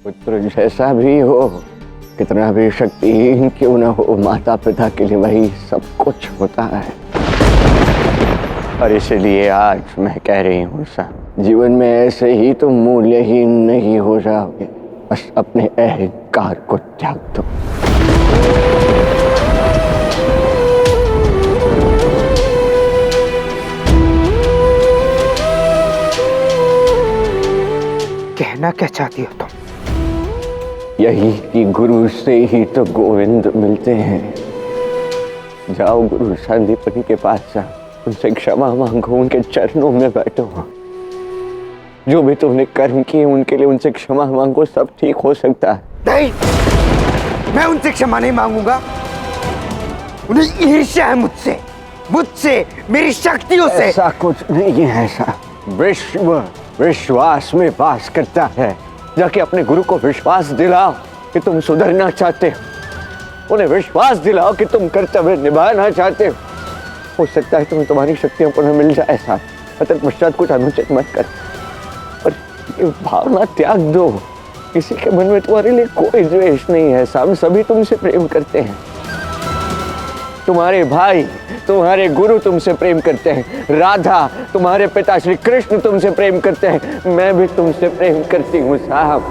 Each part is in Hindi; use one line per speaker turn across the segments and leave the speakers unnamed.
पुत्र जैसा भी हो, कितना भी शक्तिहीन क्यों न हो, माता पिता के लिए वही सब कुछ होता है। और इसलिए आज मैं कह रही हूँ साहब, जीवन में ऐसे ही तुम मूल्यहीन नहीं हो जाओगे। बस अपने अहंकार को त्याग दो।
कहना क्या चाहती हो तुम?
यही कि गुरु से ही तो गोविंद मिलते हैं। जाओ गुरु संदीपनी के पास जाओ, उनसे क्षमा मांगो, उनके चरणों में बैठो। जो भी तुमने कर्म किए उनके लिए उनसे क्षमा मांगो, सब ठीक हो सकता है।
नहीं, मैं उनसे क्षमा नहीं मांगूंगा। उन्हें ईर्ष्या है मुझसे, मेरी शक्तियों से।
ऐसा कुछ नहीं है साहब। विश्व विश्वास में वास करता है। जाके अपने गुरु को विश्वास दिलाओ कि तुम सुधरना चाहते हो। उन्हें विश्वास दिलाओ कि तुम कर्तव्य निभाना चाहते हो सकता है तुम्हें तुम्हारी शक्तियों को न मिल जाए साहब। तत्पश्चात कुछ अनुचित मत कर, और ये भावना त्याग दो। किसी के मन में तुम्हारे लिए कोई द्वेष नहीं है साहब। सभी तुमसे प्रेम करते हैं। तुम्हारे भाई, तुम्हारे गुरु तुमसे प्रेम करते हैं। राधा, तुम्हारे पिता श्री कृष्ण तुमसे प्रेम करते हैं। मैं भी तुमसे प्रेम करती हूँ साहब।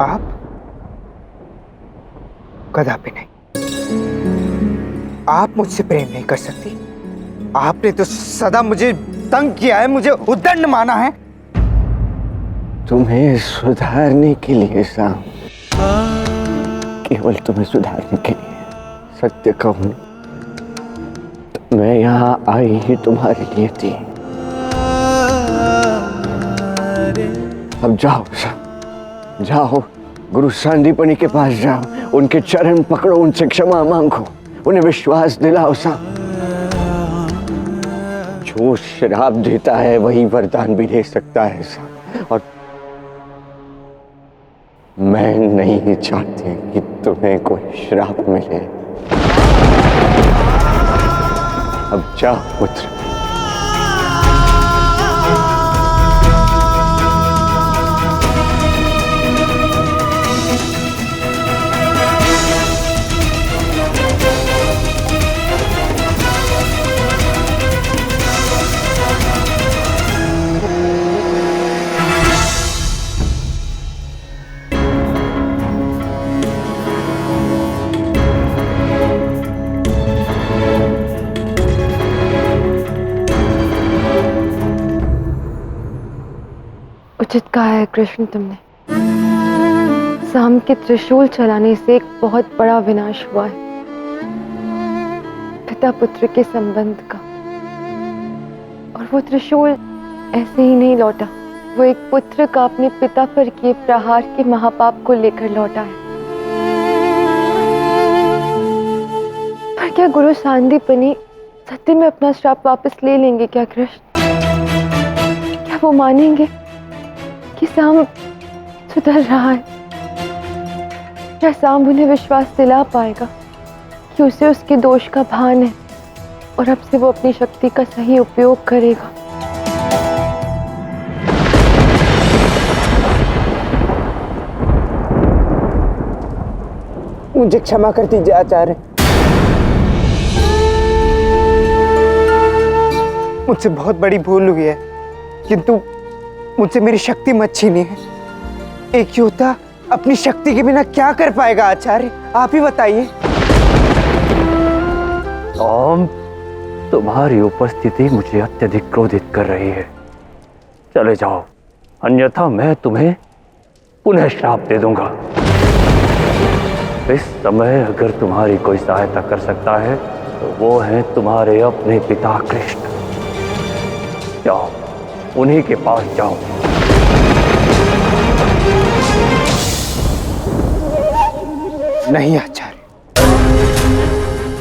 आप? कदापि नहीं। आप मुझसे प्रेम नहीं कर सकती। आपने तो सदा मुझे तंग किया है, मुझे उद्दंड माना है।
तुम्हें सुधारने के लिए साहब, केवल तुम्हें सुधारने के लिए। सत्य कहूं तो मैं यहाँ आई ही तुम्हारे लिए थी। अब जाओ साहब, जाओ गुरु संदीपनी के पास जाओ, उनके चरण पकड़ो, उनसे क्षमा मांगो, उन्हें विश्वास दिलाओ साहब। जो श्राप देता है वही वरदान भी दे सकता है साहब। और मैं नहीं चाहती कि तुम्हें कोई श्राप मिले। अब जाओ पुत्र।
उचित कहा है कृष्ण तुमने। साम के त्रिशूल चलाने से एक बहुत बड़ा विनाश हुआ है, पिता पुत्र के संबंध का। और वो त्रिशूल ऐसे ही नहीं लौटा, वो एक पुत्र का अपने पिता पर किए प्रहार के महापाप को लेकर लौटा है। पर क्या गुरु सांदीपनी सत्य में अपना श्राप वापस ले लेंगे क्या कृष्ण? क्या वो मानेंगे कि साम सुधर रहा है? क्या साम उन्हें विश्वास दिला पाएगा कि उसे उसके दोष का भान है और अब से वो अपनी शक्ति का सही उपयोग करेगा?
मुझे क्षमा कर दीजिए आचार्य। मुझसे बहुत बड़ी भूल हुई है, किंतु मुझसे मेरी शक्ति मत छीनिए। एक योद्धा अपनी शक्ति के बिना क्या कर पाएगा आचार्य? आप ही बताइए।
ओम, तुम्हारी उपस्थिति मुझे अत्यधिक क्रोधित कर रही है। चले जाओ, अन्यथा मैं तुम्हें पुनः श्राप दे दूंगा। इस समय अगर तुम्हारी कोई सहायता कर सकता है तो वो है तुम्हारे अपने पिता कृष्ण। जाओ, उन्हीं के पास जाओ।
नहीं आचार्य,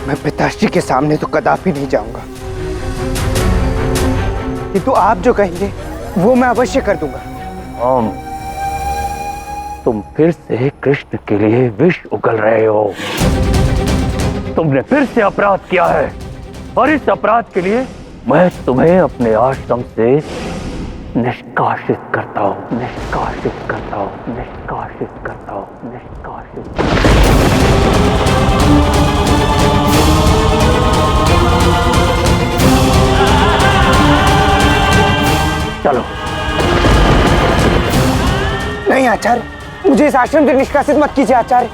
मैं पिताश्री के सामने तो कदापि नहीं जाऊंगा, किंतु आप जो कहेंगे वो मैं अवश्य कर दूंगा।
ओम, तुम फिर से कृष्ण के लिए विष उगल रहे हो। तुमने फिर से अपराध किया है और इस अपराध के लिए मैं तुम्हें अपने आश्रम से निष्कासित करता हूं, निष्कासित करता हूं, निष्कासित करता हूं, निष्कासित। चलो।
नहीं आचार्य, मुझे इस आश्रम से निष्कासित मत कीजिए आचार्य।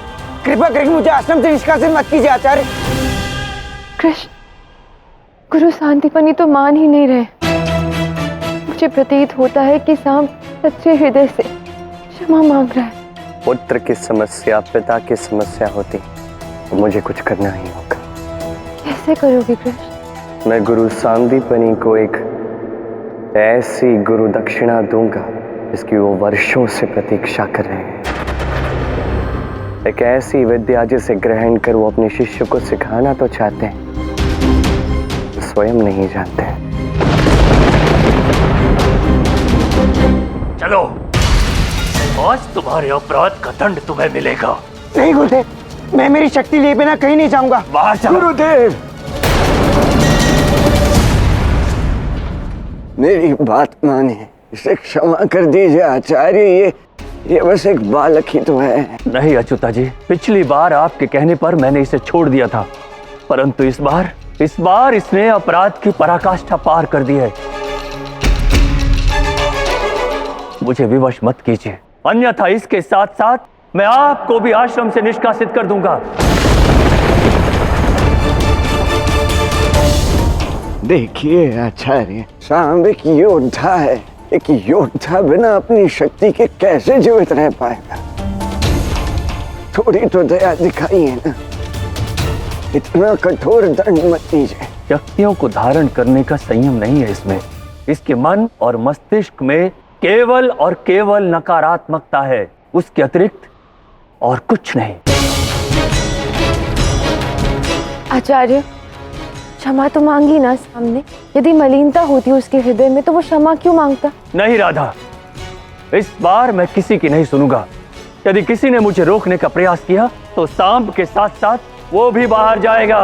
कृपा करके मुझे आश्रम से निष्कासित मत कीजिए आचार्य।
कृष्ण, गुरु सांदीपनि तो मान ही नहीं रहे। मुझे प्रतीत होता है कि सांब सच्चे हृदय से क्षमा मांग रहा है।
पुत्र की समस्या पिता की समस्या होती तो मुझे कुछ करना ही होगा।
कैसे करोगे कृष्ण?
मैं गुरु सांदीपनि को एक ऐसी गुरु दक्षिणा दूंगा जिसकी वो वर्षों से प्रतीक्षा कर रहे हैं। एक ऐसी विद्या जिसे ग्रहण कर वो अपने शिष्य को सिखाना तो चाहते हैं, स्वयं नहीं जानते।
चलो, आज तुम्हारे अपराध का दंड तुम्हें मिलेगा।
नहीं गुरुदेव, मैं मेरी शक्ति लिए बिना कहीं नहीं जाऊंगा।
बाहर चलो।
गुरुदेव, मेरी बात माने, इसे क्षमा कर दीजिए आचार्य। ये बस एक बालक ही तो है।
नहीं अच्युता जी, पिछली बार आपके कहने पर मैंने इसे छोड़ दिया था, परंतु इस बार इसने अपराध की पराकाष्ठा पार कर दी है। मुझे विवश मत कीजिए, अन्यथा इसके साथ साथ मैं आपको भी आश्रम से निष्कासित कर दूंगा।
देखिए आचार्य, सांब एक योद्धा है। एक योद्धा बिना अपनी शक्ति के कैसे जीवित रह पाएगा? थोड़ी तो दया दिखाइए ना। इतना कठोर दंड मत दीजिए।
शक्तियों को धारण करने का संयम नहीं है इसमें। इसके मन और मस्तिष्क में केवल और केवल नकारात्मकता है, उसके अतिरिक्त और कुछ नहीं।
आचार्य, क्षमा तो मांगी ना सामने। यदि मलिनता होती उसके हृदय में तो वो क्षमा क्यों मांगता?
नहीं राधा, इस बार मैं किसी की नहीं सुनूंगा। यदि किसी ने मुझे रोकने का प्रयास किया तो सांब के साथ साथ वो भी बाहर जाएगा।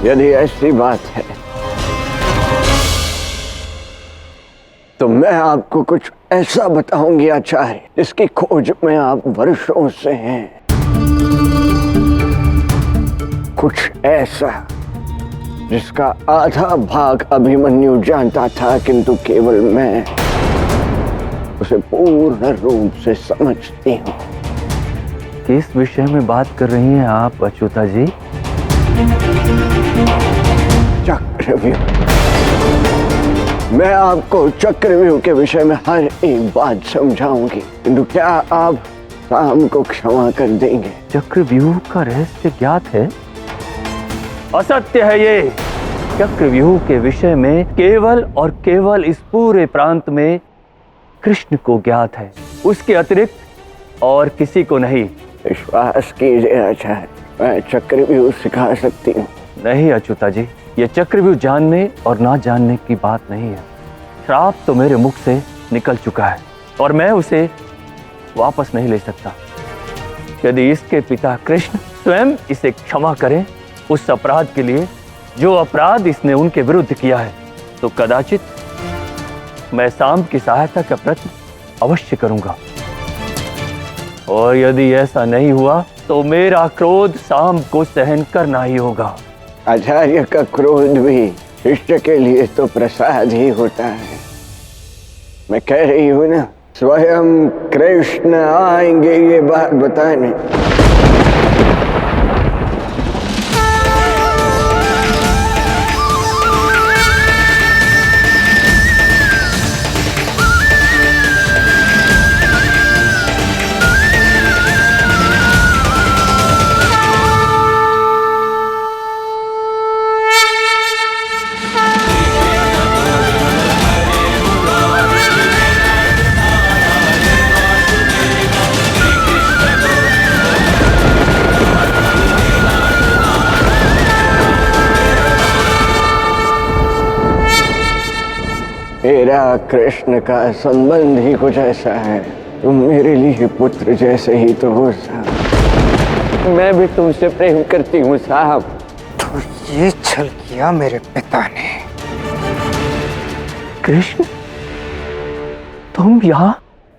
यदि ऐसी बात है तो मैं आपको कुछ ऐसा बताऊंगी आचार्य, जिसकी खोज में आप वर्षों से हैं। कुछ ऐसा जिसका आधा भाग अभिमन्यु जानता था, किंतु केवल मैं उसे पूर्ण रूप से समझती हूँ।
किस विषय में बात कर रही हैं आप अच्युता जी?
चक्रव्यूह। मैं आपको चक्रव्यूह के विषय में हर एक बात समझाऊंगी, किंतु क्या आप सांब को क्षमा कर देंगे?
चक्रव्यूह का रहस्य ज्ञात है? असत्य है ये। चक्रव्यूह के विषय में केवल और केवल इस पूरे प्रांत में कृष्ण को ज्ञात है, उसके अतिरिक्त और किसी को नहीं।
विश्वास कीजिए आचार्य, मैं चक्रव्यूह सिखा सकती हूँ।
नहीं अच्युता जी, ये चक्रव्यूह जानने और ना जानने की बात नहीं है। श्राप तो मेरे मुख से निकल चुका है और मैं उसे वापस नहीं ले सकता। यदि इसके पिता कृष्ण स्वयं इसे क्षमा करें उस अपराध के लिए जो अपराध इसने उनके विरुद्ध किया है, तो कदाचित मैं सांब की सहायता का प्रयत्न अवश्य करूंगा। और यदि ऐसा नहीं हुआ तो मेरा क्रोध सांब को सहन करना ही होगा।
आचार्य का क्रोध भी शिष्य के लिए तो प्रसाद ही होता है। मैं कह रही हूँ ना, स्वयं कृष्ण आएंगे ये बात बताने। मेरा कृष्ण का संबंध ही कुछ ऐसा है। तुम मेरे लिए पुत्र जैसे ही तो हो साहब। मैं भी तुमसे प्रेम करती हूँ साहब।
ये छल किया मेरे पिता ने।
कृष्ण,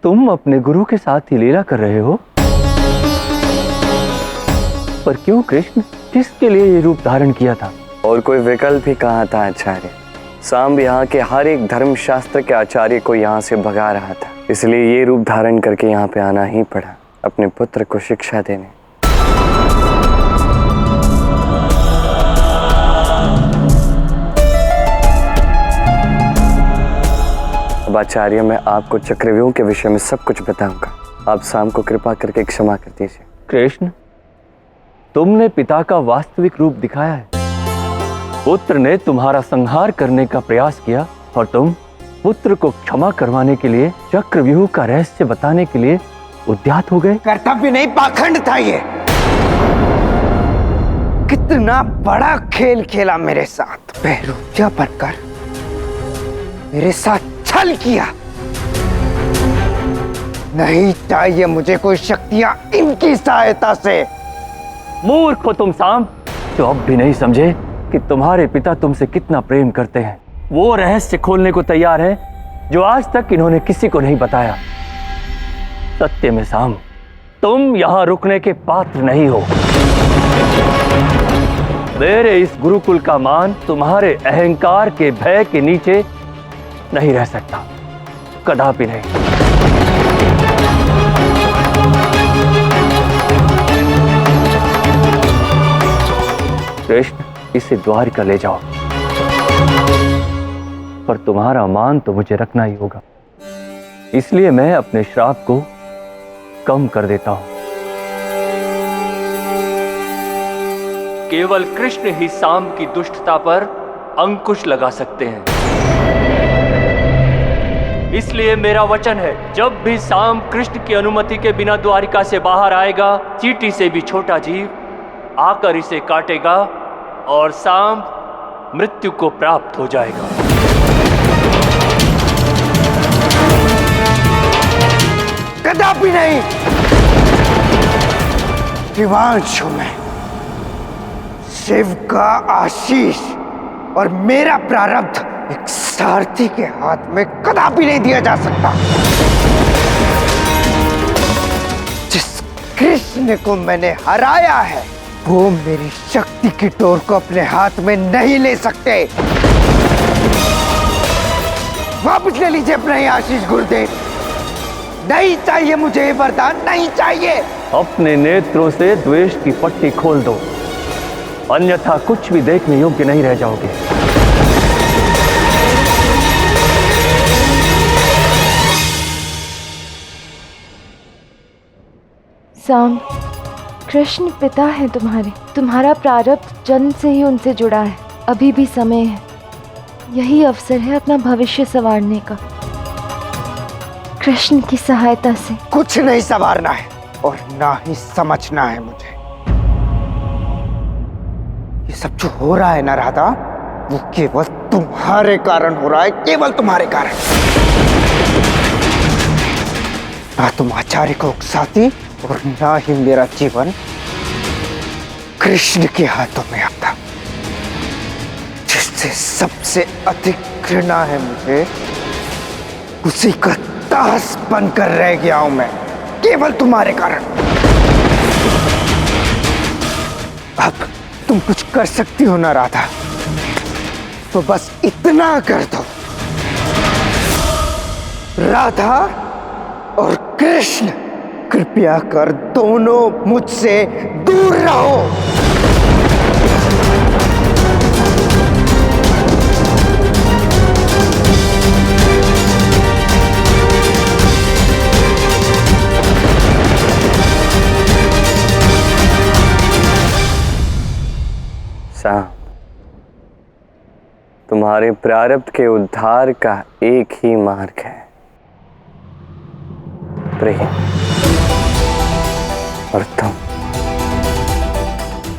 तुम अपने गुरु के साथ ही लीला कर रहे हो? पर क्यों कृष्ण? किसके लिए ये रूप धारण किया था?
और कोई विकल्प ही कहाँ था आचार्य। सांब यहाँ के हर एक धर्मशास्त्र के आचार्य को यहाँ से भगा रहा था, इसलिए ये रूप धारण करके यहाँ पे आना ही पड़ा, अपने पुत्र को शिक्षा देने। अब आचार्य, मैं आपको चक्रव्यूह के विषय में सब कुछ बताऊंगा। आप सांब को कृपा करके क्षमा कर दीजिए।
कृष्ण, तुमने पिता का वास्तविक रूप दिखाया है। पुत्र ने तुम्हारा संहार करने का प्रयास किया और तुम पुत्र को क्षमा करवाने के लिए, चक्रव्यूह का रहस्य बताने के लिए उद्यत हो गए।
कर्तव्य नहीं, पाखंड था ये। कितना बड़ा खेल खेला मेरे साथ, बहरूपिया बनकर मेरे साथ छल किया। नहीं चाहिए मुझे कोई शक्तियां इनकी सहायता से।
मूर्ख हो तुम सांब, जो अब भी नहीं समझे कि तुम्हारे पिता तुमसे कितना प्रेम करते हैं। वो रहस्य खोलने को तैयार है जो आज तक इन्होंने किसी को नहीं बताया। सत्य में सांब, तुम यहां रुकने के पात्र नहीं हो। मेरे इस गुरुकुल का मान तुम्हारे अहंकार के भय के नीचे नहीं रह सकता, कदापि नहीं। कृष्ण, इसे द्वारिका ले जाओ, पर तुम्हारा मान तो मुझे रखना ही होगा। इसलिए मैं अपने श्राप को कम कर देता हूं। केवल कृष्ण ही सांब की दुष्टता पर अंकुश लगा सकते हैं। इसलिए मेरा वचन है, जब भी सांब कृष्ण की अनुमति के बिना द्वारिका से बाहर आएगा, चींटी से भी छोटा जीव आकर इसे काटेगा और सांब मृत्यु को प्राप्त हो जाएगा।
कदापि नहीं। हिमांशु में शिव का आशीष और मेरा प्रारब्ध एक सारथी के हाथ में कदापि नहीं दिया जा सकता। जिस कृष्ण को मैंने हराया है, वो मेरी शक्ति की डोर को अपने हाथ में नहीं ले सकते। वापस ले लीजिए अपना ये आशीष गुरुदेव। नहीं चाहिए मुझे ये वरदान, नहीं चाहिए।
अपने नेत्रों से द्वेष की पट्टी खोल दो, अन्यथा कुछ भी देखने योग्य नहीं रह जाओगे।
सांब, कृष्ण पिता है तुम्हारे। तुम्हारा प्रारब्ध जन्म से ही उनसे जुड़ा है। अभी भी समय है, यही अवसर है अपना भविष्य संवारने का। कृष्ण की सहायता से
कुछ नहीं संवारना है और ना ही समझना है मुझे। ये सब जो हो रहा है ना राधा, वो केवल तुम्हारे कारण हो रहा है, केवल तुम्हारे कारण। ना तुम आचार्य को उकसाती और ना ही मेरा जीवन कृष्ण के हाथों में आता। जिससे सबसे अधिक घृणा है मुझे, उसी का दास बनकर रह गया हूं मैं, केवल तुम्हारे कारण। अब तुम कुछ कर सकती हो ना राधा, तो बस इतना कर दो। राधा और कृष्ण, कृपया कर दोनों मुझसे दूर रहो।
सांब, तुम्हारे प्रारब्ध के उद्धार का एक ही मार्ग है, प्रेम। और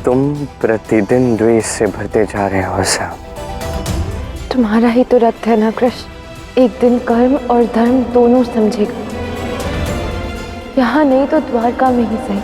तुम प्रतिदिन द्वेष से भरते जा रहे हो सांब।
तुम्हारा ही तो रथ है ना कृष्ण। एक दिन कर्म और धर्म दोनों समझेगा। यहाँ नहीं तो द्वारका में ही सही।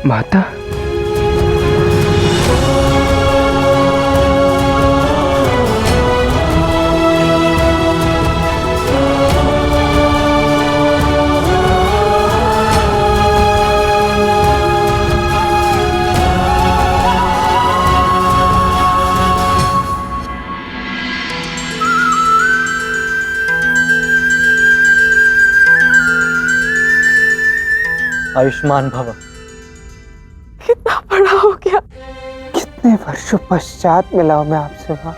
माता,
आयुष्मान भव।
कितना बड़ा हो गया।
कितने वर्षों पश्चात मिला हूं मैं आपसे माँ।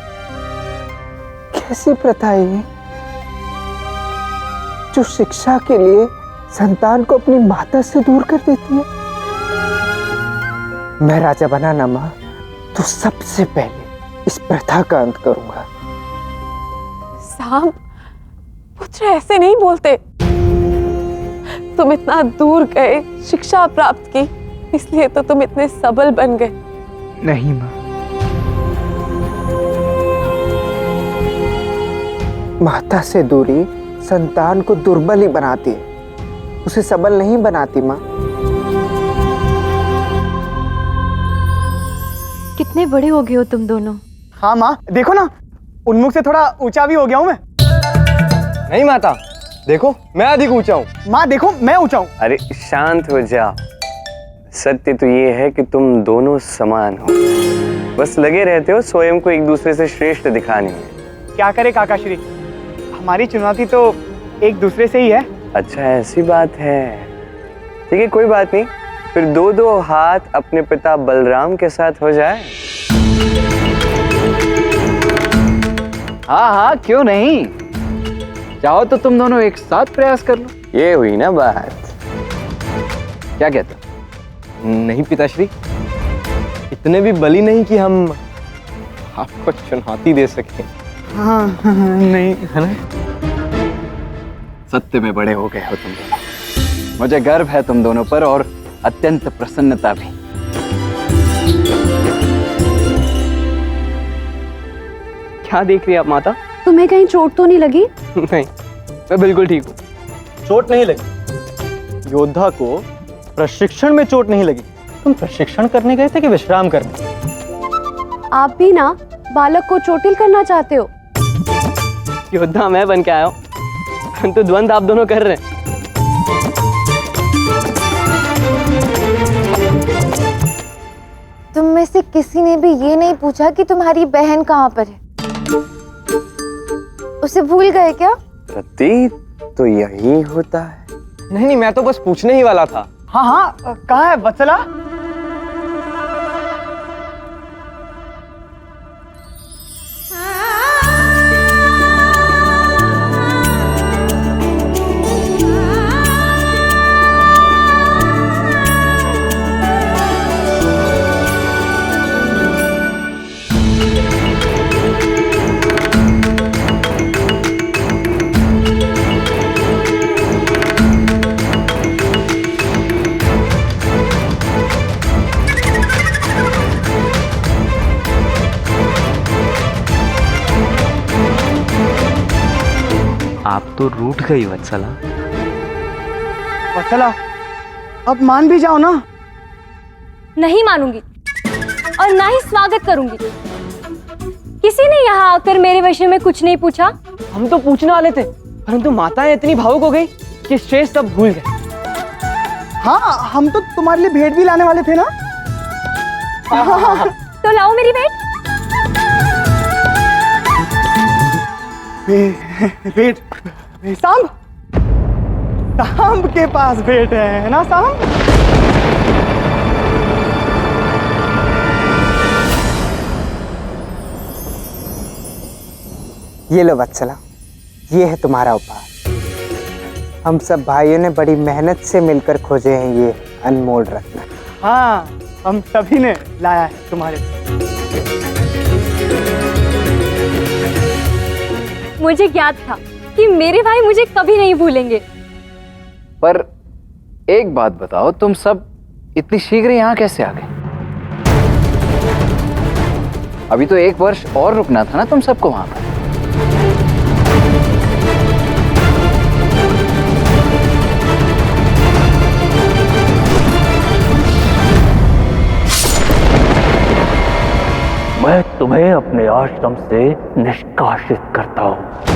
कैसी प्रथा है ये जो शिक्षा के लिए संतान को अपनी माता से दूर कर देती है? मैं राजा बना ना माँ, तो सबसे पहले इस प्रथा का अंत करूंगा।
साम, पुत्र ऐसे नहीं बोलते। तुम इतना दूर गए, शिक्षा प्राप्त की, इसलिए तो तुम इतने सबल बन गए।
नहीं माँ, माता से दूरी संतान को दुर्बल ही बनाती है, उसे सबल नहीं बनाती माँ।
कितने बड़े हो गए हो तुम दोनों।
हाँ माँ, देखो ना, उन्मुख से थोड़ा ऊंचा भी हो गया हूँ मैं।
नहीं माता, देखो मैं अधिक ऊंचा हूँ।
माँ देखो, मैं ऊंचा हूँ।
अरे शांत हो जा। सत्य तो ये है कि तुम दोनों समान हो, बस लगे रहते हो स्वयं को एक दूसरे से श्रेष्ठ दिखाने में।
क्या करे काकाश्री, हमारी चुनौती तो एक दूसरे से ही है।
अच्छा ऐसी बात है, ठीक है कोई बात नहीं, फिर दो दो हाथ अपने पिता बलराम के साथ हो जाए।
हाँ हाँ, क्यों नहीं। चाहो तो तुम दोनों एक साथ प्रयास कर लो।
ये हुई ना बात।
क्या कहते हो?
नहीं पिताश्री, इतने भी बली नहीं कि हम आपको चुनौती दे सकें।
हाँ, नहीं
है ना?
सत्य में बड़े हो गए हो तुम दोनों। मुझे गर्व है तुम दोनों पर और अत्यंत प्रसन्नता भी।
क्या देख रही है आप माता?
तुम्हें कहीं चोट तो नहीं लगी?
नहीं, मैं बिल्कुल ठीक हूँ। चोट नहीं लगी। योद्धा को प्रशिक्षण में चोट नहीं लगी। तुम प्रशिक्षण करने गए थे कि विश्राम करने?
आप भी ना बालक को चोटिल करना चाहते हो।
योद्धा मैं बन के आया हूँ, परंतु द्वंद आप दोनों कर रहे हैं।
तुम में से किसी ने भी ये नहीं पूछा कि तुम्हारी बहन कहाँ पर है? उसे भूल गए क्या?
प्रतीत तो यही होता है।
नहीं, मैं तो बस पूछने ही वाला था।
हाँ हाँ, कहाँ है वत्सला?
आप तो रूठ गई वत्सला।
वत्सला, अब मान भी जाओ ना।
नहीं मानूंगी और ना ही स्वागत करूंगी। किसी ने यहाँ आकर मेरे विषय में कुछ नहीं पूछा।
हम तो पूछने वाले थे, परंतु माताएं इतनी भावुक हो गई कि श्रेष्ठ सब भूल गए।
हाँ, हम तो तुम्हारे लिए भेंट भी लाने वाले थे ना।
तो लाओ मेरी भेंट।
भेंट सांब, सांब के पास भेंट है ना सांब?
ये लो वत्सला, ये है तुम्हारा उपहार। हम सब भाइयों ने बड़ी मेहनत से मिलकर खोजे हैं ये अनमोल रत्न।
हाँ, हम सभी ने लाया है तुम्हारे लिए।
मुझे ज्ञात था कि मेरे भाई मुझे कभी नहीं भूलेंगे।
पर एक बात बताओ, तुम सब इतनी शीघ्र यहाँ कैसे आ गए? अभी तो 1 वर्ष और रुकना था ना तुम सबको वहां पर।
मैं तुम्हें अपने आश्रम से निष्कासित करता हूं।